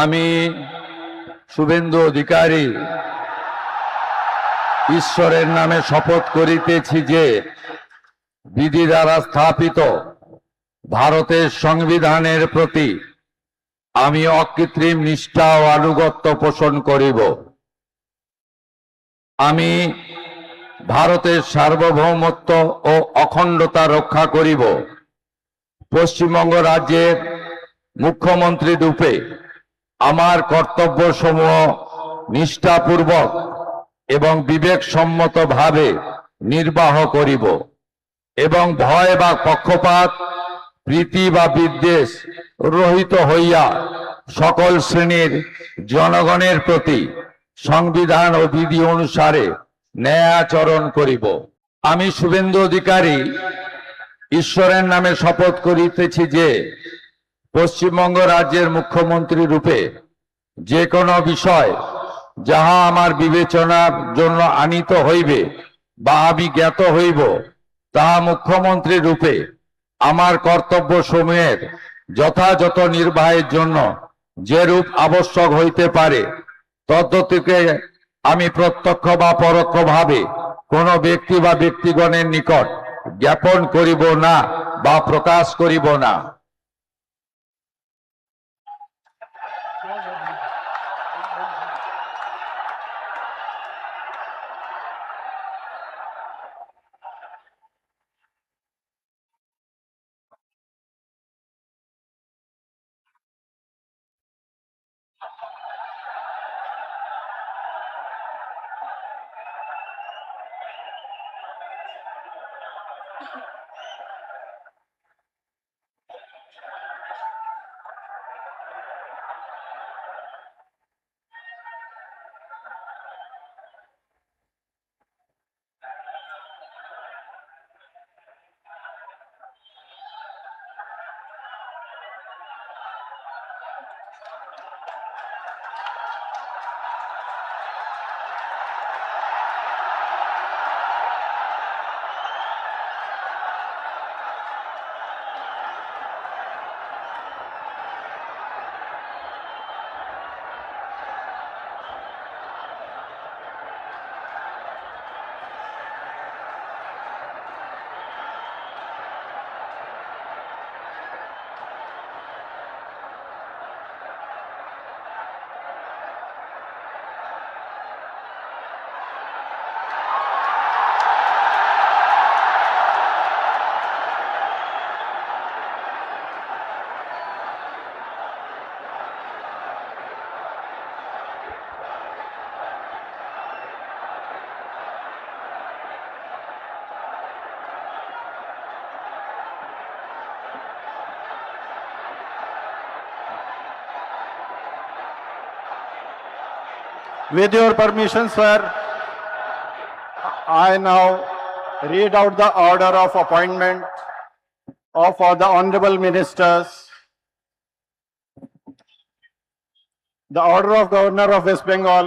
আমি শুভেন্দু অধিকারী ঈশ্বরের নামে শপথ করিতেছি যে বিধি দ্বারা স্থাপিত ভারতের সংবিধানের প্রতি আমি অকৃত্রিম নিষ্ঠা ও আনুগত্য পোষণ করিব। আমি ভারতের সার্বভৌমত্ব ও অখণ্ডতা রক্ষা করিব। পশ্চিমবঙ্গ রাজ্যের মুখ্যমন্ত্রী রূপে আমার কর্তব্যসমূহ নিষ্ঠাপূর্বক এবং বিবেকসম্মতভাবে নির্বাহ করিব এবং ভয় বা পক্ষপাত, প্রীতি বা বিদ্বেষ রহিত হইয়া সকল শ্রেণীর জনগণের প্রতি সংবিধান ও বিধি অনুসারে ন্যায় আচরণ করিব। আমি শুভেন্দু অধিকারী ঈশ্বরের নামে শপথ করিতেছি যে পশ্চিমবঙ্গ রাজ্যের মুখ্যমন্ত্রী রূপে যে কোনো বিষয় যাহা আমার বিবেচনার জন্য আনিত হইবে বা আমি জ্ঞাত হইব, তাহা মুখ্যমন্ত্রী রূপে আমার কর্তব্য সমূহের যথাযথ নির্বাহের জন্য যেরূপ আবশ্যক হইতে পারে তদ্গতিকে আমি প্রত্যক্ষ বা পরোক্ষভাবে কোনো ব্যক্তি বা ব্যক্তিগণের নিকট জ্ঞাপন করিব না বা প্রকাশ করিব না। With your permission, sir, I now read out the order of appointment of the honorable ministers. The order of Governor of West Bengal